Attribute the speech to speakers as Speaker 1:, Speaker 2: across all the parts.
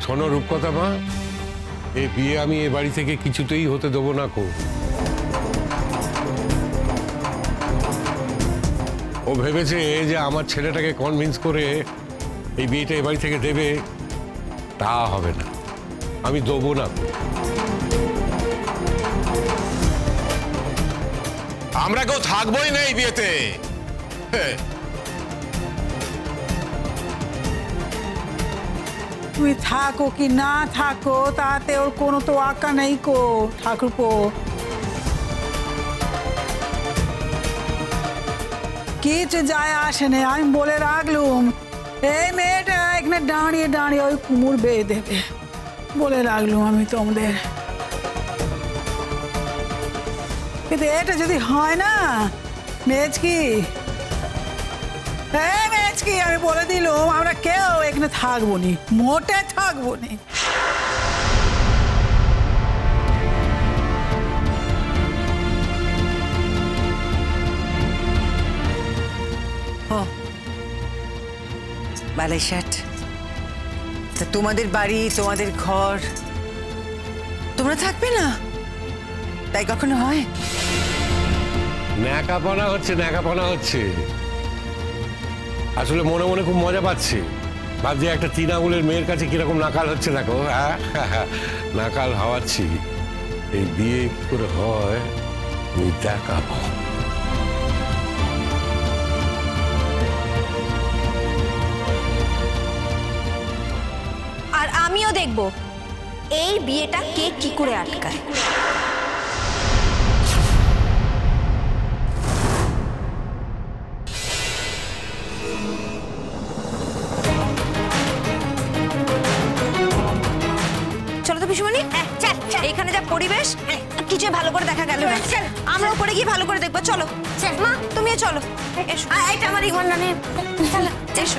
Speaker 1: শোনো রূপকথা মা, এই বিয়ে আমি এ বাড়ি থেকে কিছুতেই হতে দেবো না কো। ও ভেবেছে যে আমার ছেলেটাকে কনভিন্স করে এই বিয়েটা এ বাড়ি থেকে দেবে, তা হবে না, আমি দেবো না।
Speaker 2: আমরা কেউ থাকবোই না এই বিয়েতে।
Speaker 3: তুমি থাকো কি না থাকো তাতে ওর কোনো তো আঁকা নেই কো ঠাকুরপো। কিছু যায় আসে না, আমি বলে রাখলুম এই মেয়েটা এখানে দাঁড়িয়ে দাঁড়িয়ে ওই কুমুর বেয়ে দেবে, বলে রাখলুম আমি তোমাদের। কিন্তু এটা যদি হয় না মেজকি, মেজকি আমি বলে দিলুম আমরা কেউ এখানে থাকবো নি, মোটে থাকবো নি।
Speaker 4: বালাইশাট, তা তোমাদের বাড়ি তোমাদের ঘর, তোমরা থাকবে না? তাই কখনো হয়?
Speaker 1: ন্যাকাপনা হচ্ছে, ন্যাকাপনা হচ্ছে। আসলে মনে মনে খুব মজা পাচ্ছি, ভাবছি একটা 3 আঙুলের মেয়ের কাছে কিরকম নাকাল হচ্ছে দেখো। হ্যাঁ, নাকাল হওয়াচ্ছি। এই বিয়ে কি করে হয় আমি দেখাবো।
Speaker 5: আর আমিও দেখব এই বিয়েটা কে কি করে আটকায়। চলো তো পিসুমণি, এখানে যা পরিবেশ কিছু ভালো করে দেখা গেল না, আমরা উপরে গিয়ে ভালো করে দেখবো। চলো মা, তুমিও চলো। এসো, এটা আমার ইগন্ডানে। এসো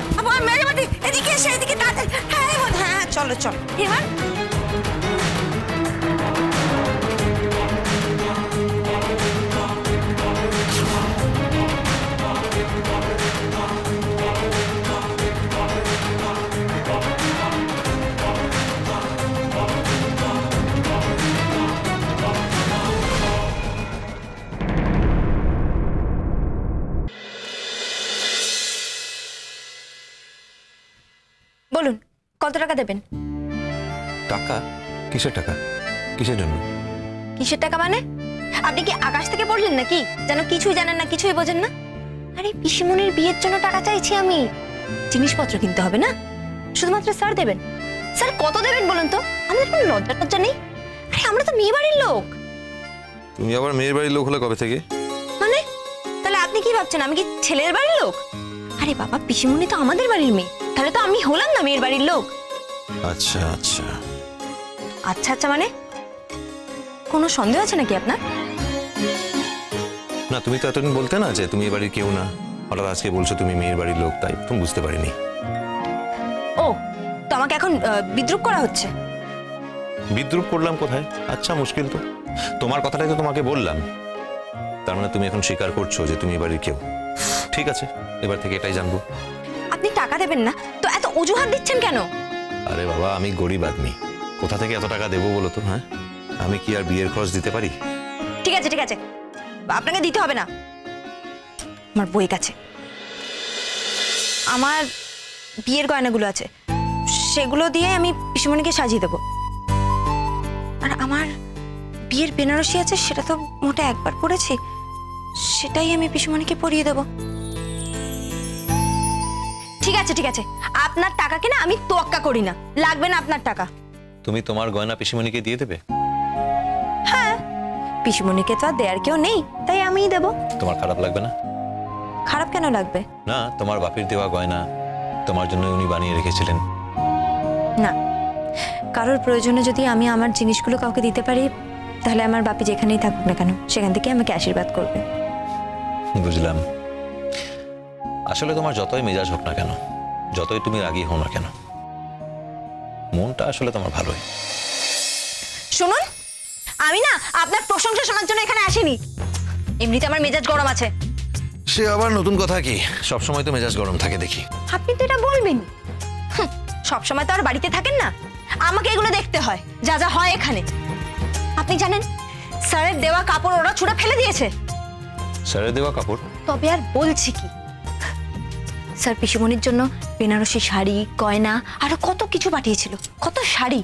Speaker 5: এদিকে এসে, এদিকে তাড়াতাড়ি। হ্যাঁ, চলো চলো। এবার বলুন কত টাকা দেবেন?
Speaker 6: টাকা? কিসের টাকা? কিসের জন্য?
Speaker 5: কিসের টাকা মানে? আপনি কি আকাশ থেকে পড়লেন নাকি যেন কিছুই জানেন না, কিছুই বোঝেন না? আরে পিসিমণির বিয়ের জন্য টাকা চাইছি আমি, জিনিসপত্র কিনতে হবে না, শুধুমাত্র স্যার দেবেন। স্যার কত দেবেন বলুন তো? আমাদের কোনো লজ্জা টজ্জা নেই? আরে আমরা তো মেয়ে বাড়ির লোক।
Speaker 6: তুমি আবার মেয়ের বাড়ির লোক হলে কবে থেকে?
Speaker 5: মানে তাহলে আপনি কি ভাবছেন আমি কি ছেলের বাড়ির লোক? আরে বাবা, পিসিমণি তো আমাদের বাড়ির মেয়ে, তাহলে তো আমি হলাম না মেয়ের বাড়ির লোক।
Speaker 6: আচ্ছা আচ্ছা
Speaker 5: আচ্ছা আচ্ছা মানে কোনো সন্দেহ আছে নাকি আপনার?
Speaker 6: না, তুমি তো এতদিন বলতে না যে তুমি এ বাড়ির কেউ না, হঠাৎ আজকে বলছো তুমি মেয়ের বাড়ির লোক, তাই তুমি বুঝতে পারিনি।
Speaker 5: ও, তো আমাকে এখন বিদ্রুপ করা হচ্ছে?
Speaker 6: বিদ্রুপ করলাম কোথায়? আচ্ছা, মুশকিল তো। তোমার কথাটাই তো তোমাকে বললাম, তার মানে তুমি এখন স্বীকার করছো যে তুমি এ বাড়ির কেউ। ঠিক আছে, এবার থেকে এটাই জানবো।
Speaker 5: আপনি টাকা দেবেন না তো এত অজুহাত দিচ্ছেন কেন?
Speaker 6: আরে বাবা, আমি গরিব আদমি, কোথা থেকে এত টাকা দেবো বলো তো? হ্যাঁ, আমি কি আর বিয়ের খরচ দিতে পারি?
Speaker 5: ঠিক আছে ঠিক আছে, আপনাকে দিতে হবে না, আমার বই কাছে আমার বিয়ের গয়নাগুলো আছে, সেগুলো দিয়ে আমি পিসিমণিকে সাজিয়ে দেবো। আর আমার বিয়ের বেনারসি আছে, সেটা তো মোটে একবার পরেছি, সেটাই আমি পিসিমণিকে পরিয়ে দেবো। ঠিক আছে ঠিক আছে, আপনার টাকাকে না আমি তোয়াক্কা করি না, লাগবে না আপনার টাকা।
Speaker 6: তুমি তোমার গয়না পিসিমণিকে দিয়ে দেবে?
Speaker 5: হ্যাঁ, পিসিমণিকে তো আর দেয়ার কেউ নেই, তাই আমিই দেবো।
Speaker 6: তোমার খারাপ লাগবে না?
Speaker 5: খারাপ কেন লাগবে?
Speaker 6: না, তোমার বাপের দেওয়া গয়না তোমার জন্য উনি বানিয়ে রেখেছিলেন।
Speaker 5: না, কারোর প্রয়োজনে যদি আমি আমার জিনিসগুলো কাউকে দিতে পারি, তাহলে আমার বাপি যেখানেই থাকুক না কেন সেখান থেকে আমাকে আশীর্বাদ করবে।
Speaker 6: বুঝলাম। আসলে তোমার যতই মেজাজ হোক না কেন, যতই তুমি রাগী হও না কেন, মনটা আসলে তোমার ভালোই।
Speaker 5: শুনুন, আমি না আপনার প্রশংসা শোনার জন্য এখানে আসিনি, এমনিতে আমার মেজাজ গরম আছে।
Speaker 6: সে আবার নতুন কথা কি? সবসময় তো মেজাজ গরম থাকে দেখি।
Speaker 5: আপনি তো এটা বলবেন, সব সময় তো আর বাড়িতে থাকেন না, আমাকে এগুলো দেখতে হয়, যা যা হয় এখানে। আপনি জানেন স্যারের দেওয়া কাপড় ওরা ছুঁড়ে ফেলে দিয়েছে।
Speaker 6: স্যারের দেওয়া কাপড়?
Speaker 5: তবে আর বলছি কি, স্যার পিসিমণির জন্য বেনারসি শাড়ি, গয়না আরো কত কিছু পাঠিয়েছিল, কত শাড়ি,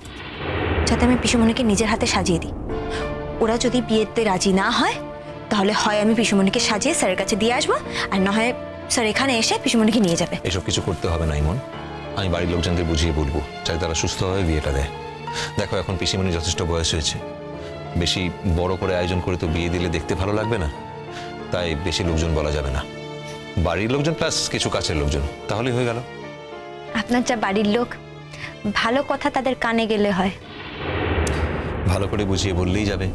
Speaker 5: যাতে আমি পিসিমণিকে নিজের হাতে সাজিয়ে দিই। ওরা যদি বিয়েতে রাজি না হয় তাহলে হয় আমি পিসিমণিকে সাজিয়ে স্যারের কাছে দিয়ে আসবো, আর না হয় স্যার এখানে এসে পিসিমণিকে নিয়ে যাবে।
Speaker 6: এসব কিছু করতে হবে না ইমন, আমি বাড়ির লোকজনদের বুঝিয়ে বলবো, চাই তারা সুস্থভাবে বিয়েটা দেয়। দেখো এখন পিসিমণির যথেষ্ট বয়স হয়েছে, বেশি বড় করে আয়োজন করে তো বিয়ে দিলে দেখতে ভালো লাগবে না, তাই বেশি লোকজন বলা যাবে না। বাড়ির লোকজন প্লাস কিছু কাছের লোকজন, তাহলেই হয়ে গেল।
Speaker 5: আপনার যা বাড়ির লোক, ভালো কথা তাদের কানে গেলে হয়।
Speaker 6: ভালো করে বুঝিয়ে বললেই যাবে।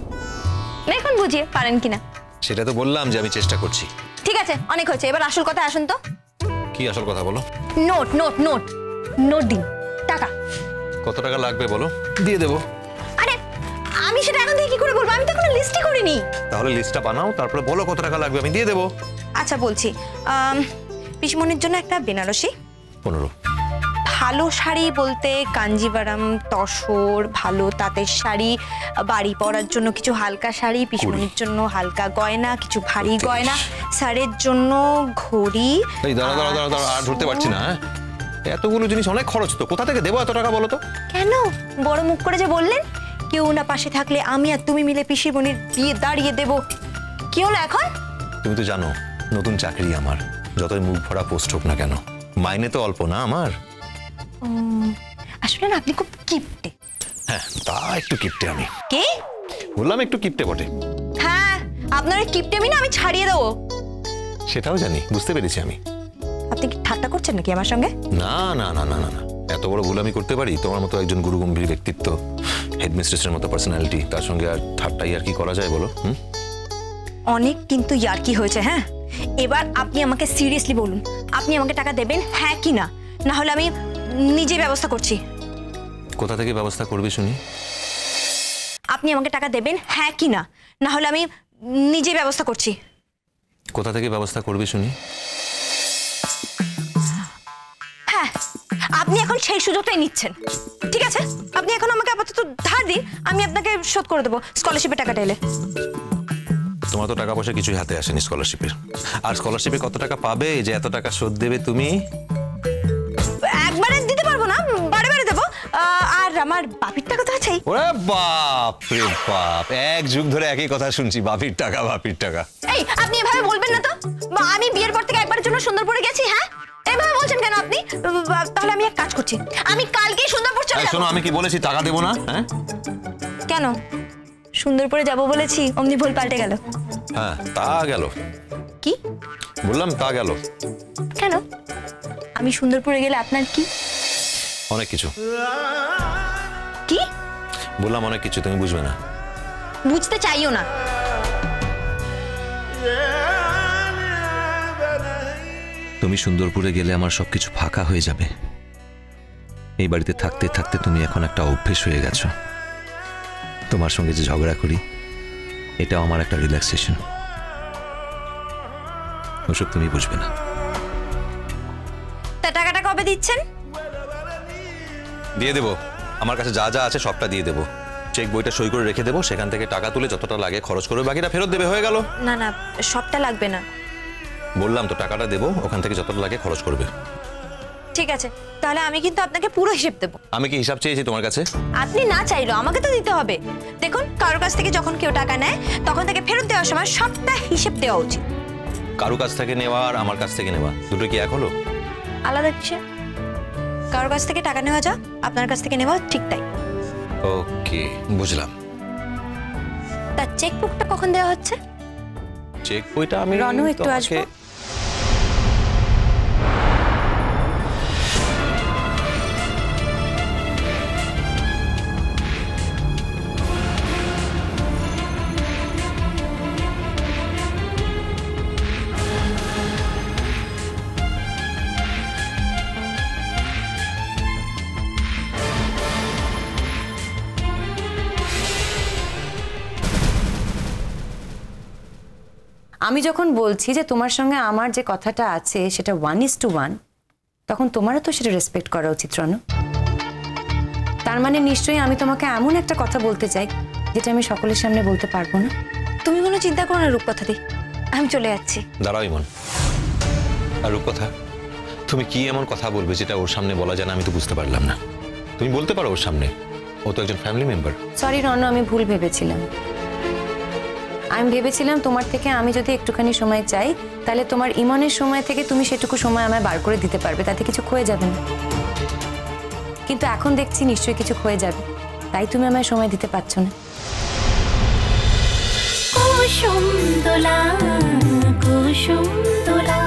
Speaker 5: এখন বুঝিয়ে পারেন কিনা
Speaker 6: সেটা তো বললাম যে আমি চেষ্টা করছি।
Speaker 5: ঠিক আছে, অনেক হয়েছে, এবার আসল কথা আসুন তো।
Speaker 6: কি আসল কথা বলো?
Speaker 5: নোট নোট নোট নোট দিন, টাকা।
Speaker 6: কত টাকা লাগবে বলো, দিয়ে দেবো।
Speaker 5: আরে আমি সেটা এখন থেকে কি করে বলবো, আমি তো কোনো লিস্টই করিনি।
Speaker 6: তাহলে লিস্টটা বানাও, তারপরে বলো কত টাকা লাগবে, আমি দিয়ে দেবো।
Speaker 5: আচ্ছা বলছি, পিসমনির জন্য একটা বেনারসি,
Speaker 6: 15।
Speaker 5: ভালো শাড়ি বলতে কাঞ্জিভারাম, তসর, ভালো তাঁতের শাড়ি, বাড়ি পরার জন্য কিছু হালকা শাড়ি, পিসমনির জন্য হালকা গয়না, কিছু ভারী গয়না, স্যারের জন্য ঘড়ি।
Speaker 6: এই দাঁড়া দাঁড়া দাঁড়া দাঁড়া, আর ধরতে পারছি না। এতগুলো জিনিস অনেক খরচ তো, কোথা থেকে দেবো এত টাকা বলো তো?
Speaker 5: কেন বড় মুখ করে যে বললেন, কেউ না পাশে থাকলে আমি আর তুমি মিলে পিসিমনির বিয়ে দাঁড়িয়ে দেব, কি হলো এখন?
Speaker 6: তুমি তো জানো নতুন চাকরি আমার, যতই মুখ ভরা পোস্ট হোক না কেন, মাইনে তো অল্প না আমার।
Speaker 5: আসলে না আপনি খুব কিপটে।
Speaker 6: হ্যাঁ তা একটু কিপটে আমি।
Speaker 5: কে
Speaker 6: বললাম একটু কিপটে বটে।
Speaker 5: হ্যাঁ, আপনার ওই কিপটেমি না আমি ছাড়িয়ে দেবো।
Speaker 6: সেটাও জানি, বুঝতে পেরেছি আমি।
Speaker 5: আপনি কি ঠাট্টা করছেন নাকি আমার সঙ্গে?
Speaker 6: না না না না না না, এত বড় ভুল আমি করতে পারি? তোমার মতো একজন গুরুগম্ভীর ব্যক্তিত্ব, হেডমিস্ট্রেসের মতো পার্সোনালিটি, তার সঙ্গে আর ঠাট্টাই আর কি করা যায় বলো?
Speaker 5: অনেক কিন্তু ইয়ার্কি হয়েছে। হ্যাঁ, এবার আপনি আমাকে সিরিয়াসলি বলুন, আপনি আমাকে টাকা দেবেন হ্যাঁ কি না, না হলে আমি নিজে ব্যবস্থা করছি।
Speaker 6: কোথা থেকে ব্যবস্থা করবে শুনি?
Speaker 5: আপনি আমাকে টাকা দেবেন হ্যাঁ কি না, না হলে আমি নিজে ব্যবস্থা করছি।
Speaker 6: কোথা থেকে ব্যবস্থা করবে শুনি?
Speaker 5: হ্যাঁ, আপনি এখন সেই সুযোগটাই নিচ্ছেন। ঠিক আছে, আপনি এখন আমাকে আপাতত ধার দিন, আমি আপনাকে শোধ করে দেবো স্কলারশিপের টাকাটা এলে।
Speaker 6: তোমার তো টাকা পয়সা কিছুই হাতে আসেনি স্কলারশিপের, আর স্কলারশিপে কত টাকা পাবে যে এত টাকা শোধ দেবে তুমি?
Speaker 5: একবারে দিতে পারবো না, বারে বারে দেবো। আর আমার বাপির টাকা তো আছেই।
Speaker 6: ওরে বাপ রে বাপ, এক যুগ ধরে একই কথা শুনছি, বাপির টাকা বাপির টাকা।
Speaker 5: এই আপনি এভাবে বলবেন না তো, আমি বিয়ের পর থেকে একবারের জন্য সুন্দরপুরে গেছি। হ্যাঁ, এভাবে বলছেন কেন আপনি? তাহলে আমি এক কাজ করছি, আমি কালকেই সুন্দরপুর চলে যাব।
Speaker 6: শোনো, আমি কি বলেছি টাকা দেবো না? হ্যাঁ
Speaker 5: কেন? সুন্দরপুরে যাব বলেছি, অমনি ভুল পাল্টে গেল।
Speaker 6: হ্যাঁ তা গেল।
Speaker 5: কি
Speaker 6: বললাম তা গেল।
Speaker 5: কেন? আমি সুন্দরপুরে গেলে আপনার কি?
Speaker 6: অনেক কিছু।
Speaker 5: কি
Speaker 6: বললাম অনেক কিছু, তুমি বুঝবে না।
Speaker 5: বুঝতে চাইও না।
Speaker 6: তুমি সুন্দরপুরে গেলে আমার সবকিছু ফাঁকা হয়ে যাবে। এই বাড়িতে থাকতে থাকতে তুমি এখন একটা অভ্যেস হয়ে গেছো। তোমার সঙ্গে যে ঝগড়া করি, এটাও আমার একটা রিল্যাক্সেশন। ওসব তুমি বুঝবে না।
Speaker 5: তা টাকাটা কবে দিচ্ছেন?
Speaker 6: দিয়ে দেবো, আমার কাছে যা যা আছে সবটা দিয়ে দেবো। চেক বইটা সই করে রেখে দেবো, সেখান থেকে টাকা তুলে যতটা লাগে খরচ করবে, বাকিটা ফেরত দেবে, হয়ে গেল।
Speaker 5: না না, সবটা লাগবে না।
Speaker 6: বললাম তো টাকাটা দেবো, ওখান থেকে যতটা লাগে খরচ করবে।
Speaker 5: ঠিক আছে, তাহলে আমি কিন্তু আপনাকে পুরো হিসেব দেবো।
Speaker 6: আমি কি হিসাব চেয়েছি তোমার কাছে?
Speaker 5: আপনি না চাইলেও আমাকে তো দিতে হবে। দেখুন, কারোর কাছ থেকে যখন কেউ টাকা নেয় তখন তাকে ফেরত দেওয়ার সময় সবটা হিসেব দেওয়া উচিত।
Speaker 6: কারো কাছ থেকে নেওয়া আর আমার কাছ থেকে নেওয়া দুটো কি এক হলো?
Speaker 5: আলাদা কিসে? কারোর কাছ থেকে টাকা নেওয়া যা, আপনার কাছ থেকে নেওয়া ঠিক তাই।
Speaker 6: ওকে, বুঝলাম।
Speaker 5: তার চেকবুকটা কখন দেওয়া হচ্ছে?
Speaker 6: চেক বইটা আমি
Speaker 5: রনু, একটু আসবো?
Speaker 7: আমি যখন বলছি যে তোমার সঙ্গে আমার যে কথাটা আছে সেটা 1:1, তখন তোমারও তো সেটা রেসপেক্ট করা উচিত রনু। তার মানে নিশ্চয়ই আমি তোমাকে এমন একটা কথা বলতে চাই যেটা আমি সকলের সামনে বলতে পারবো না।
Speaker 5: তুমি কোনো চিন্তা করো না রূপকথা দি, আমি চলে যাচ্ছি।
Speaker 6: দাঁড়াও ইমন, আর রূপকথা, তুমি কি এমন কথা বলবে যেটা ওর সামনে বলা যায় না? আমি তো বুঝতে পারলাম না। তুমি বলতে পারো ওর সামনে, ও তো একজন ফ্যামিলি মেম্বার।
Speaker 7: সরি রণ, আমি ভুল ভেবেছিলাম। আমি ভেবেছিলাম তোমার থেকে আমি যদি একটুখানি সময় চাই তাহলে তোমার ইমনের সময় থেকে তুমি সেটুকু সময় আমায় বার করে দিতে পারবে, তাতে কিছু ক্ষয়ে যাবে না। কিন্তু এখন দেখছি নিশ্চয়ই কিছু ক্ষয়ে যাবে, তাই তুমি আমায় সময় দিতে পারছো না।
Speaker 8: কুসুম দোলা কুসুম দোলা।